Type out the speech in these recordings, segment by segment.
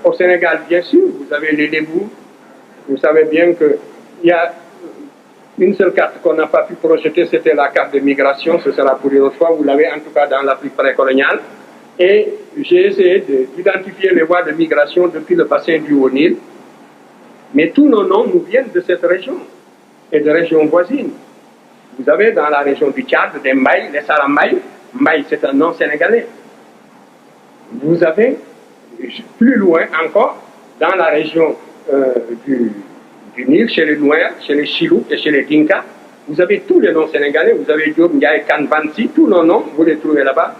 Au Sénégal, bien sûr, vous avez les Lébous. Vous savez bien qu'il y a une seule carte qu'on n'a pas pu projeter, c'était la carte de migration. Ce sera pour une autre fois. Vous l'avez en tout cas dans l'Afrique précoloniale. Et j'ai essayé d'identifier les voies de migration depuis le bassin du Haut-Nil. Mais tous nos noms nous viennent de cette région et de régions voisines. Vous avez dans la région du Tchad des Mbaye, les Sarambaye. Mbaye, c'est un nom sénégalais. Vous avez plus loin encore, dans la région du Nil, chez les Noirs, chez les Chilou et chez les Dinka, vous avez tous les noms sénégalais. Vous avez Diop, Ndiaye, Kanvansi, tous nos noms, vous les trouvez là-bas.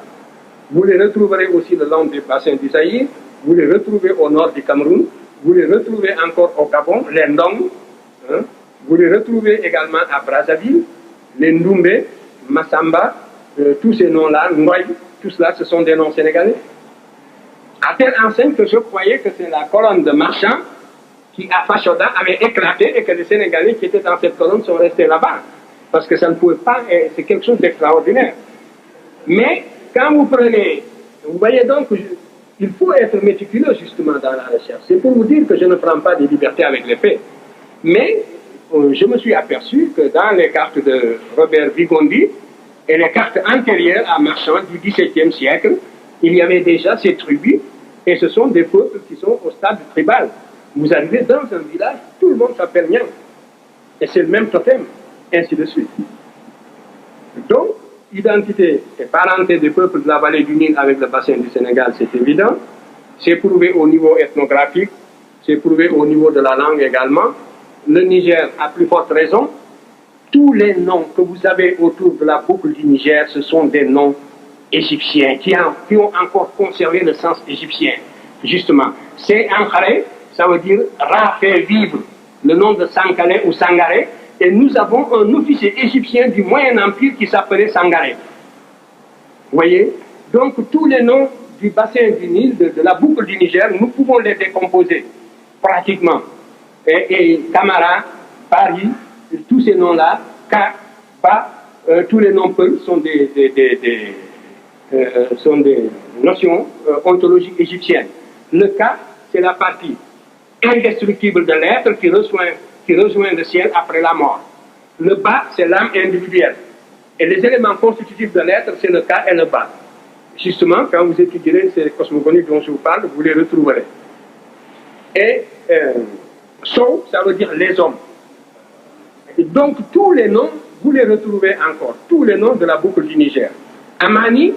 Vous les retrouverez aussi le long du bassin du Zaïre, vous les retrouvez au nord du Cameroun, vous les retrouvez encore au Gabon, les Ndong, hein, vous les retrouvez également à Brazzaville, les Ndoumbe, Massamba, tous ces noms-là, Ngoy, tout cela, ce sont des noms sénégalais. À telle enseigne que je croyais que c'est la colonne de marchands qui, à Fashoda, avait éclaté et que les Sénégalais qui étaient dans cette colonne sont restés là-bas. Parce que ça ne pouvait pas, c'est quelque chose d'extraordinaire. Mais, quand vous prenez, vous voyez donc, il faut être méticuleux justement dans la recherche. C'est pour vous dire que je ne prends pas de liberté avec les faits. Mais je me suis aperçu que dans les cartes de Robert Vigondi et les cartes antérieures à Marchand du XVIIe siècle, il y avait déjà ces tribus et ce sont des peuples qui sont au stade tribal. Vous arrivez dans un village, tout le monde s'appelle Niang. Et c'est le même totem, ainsi de suite. Donc, identité et parenté des peuples de la vallée du Nil avec le bassin du Sénégal, c'est évident. C'est prouvé au niveau ethnographique, c'est prouvé au niveau de la langue également. Le Niger, à plus forte raison, tous les noms que vous avez autour de la boucle du Niger, ce sont des noms égyptiens qui ont encore conservé le sens égyptien. Justement, c'est Ankare, ça veut dire Ra fait vivre, le nom de Sankare ou Sangaré. Et nous avons un officier égyptien du Moyen Empire qui s'appelait Sangaré. Vous voyez? Donc tous les noms du bassin du Nil, de la boucle du Niger, nous pouvons les décomposer pratiquement. Et Kamara, Paris, tous ces noms-là, Ka, Ba, tous les noms peuls sont des notions ontologiques égyptiennes. Le Ka, c'est la partie indestructible de l'être qui rejoint le ciel après la mort. Le Ba, c'est l'âme individuelle. Et les éléments constitutifs de l'être, c'est le Ka et le Ba. Justement, quand vous étudierez ces cosmogonies dont je vous parle, vous les retrouverez. Et So, ça veut dire les hommes. Et donc, tous les noms, vous les retrouvez encore. Tous les noms de la boucle du Niger. Amani,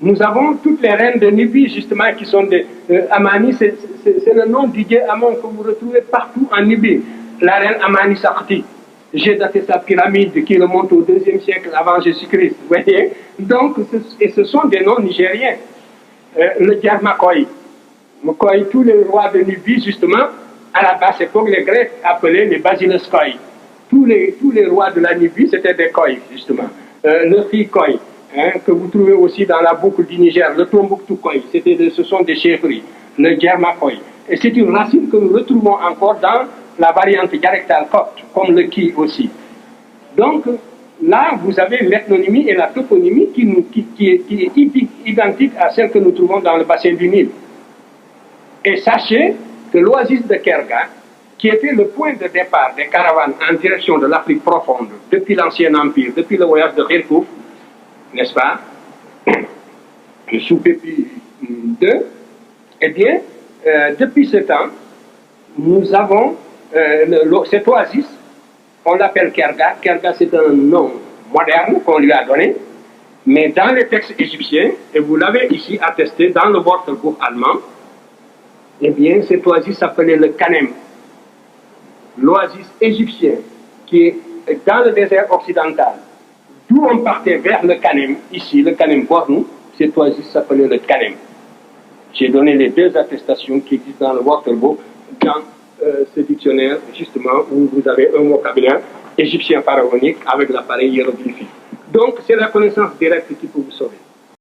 nous avons toutes les reines de Nubie, justement, qui sont des... Amani, c'est le nom du dieu Amon que vous retrouvez partout en Nubie. La reine Amani Sakti. J'ai daté sa pyramide qui remonte au IIe siècle avant Jésus-Christ. Vous voyez? Donc, ce sont des noms nigériens. Le Djarmakoy. Mokoy, tous les rois de Nubie, justement, à la basse époque, les Grecs appelaient les Basileskoy. Tous les rois de la Nubie, c'était des Koy, justement. Le Rikoy, hein, que vous trouvez aussi dans la boucle du Niger, le Tombouctou Koy, ce sont des chefferies. Le Djarmakoy. Et c'est une racine que nous retrouvons encore dans la variante dialectale copte, comme le Ki aussi. Donc, là, vous avez l'ethnonymie et la toponymie qui est identique à celle que nous trouvons dans le bassin du Nil. Et sachez que l'oasis de Kerga, qui était le point de départ des caravanes en direction de l'Afrique profonde, depuis l'Ancien Empire, depuis le voyage de Kirkouk, n'est-ce pas, sous Pépi II, eh bien, depuis ce temps, nous avons cette oasis, on l'appelle Kerga. Kerga, c'est un nom moderne qu'on lui a donné, mais dans les textes égyptiens, et vous l'avez ici attesté dans le Wörterbuch allemand, eh bien, cette oasis s'appelait le Kanem, l'oasis égyptien qui est dans le désert occidental, d'où on partait vers le Kanem, ici, le Kanem Bornou, cette oasis s'appelait le Kanem. J'ai donné les deux attestations qui existent dans le Wörterbuch, dans ce dictionnaire, justement, où vous avez un vocabulaire égyptien pharaonique avec l'appareil hiéroglyphique. Donc, c'est la connaissance directe qui peut vous sauver.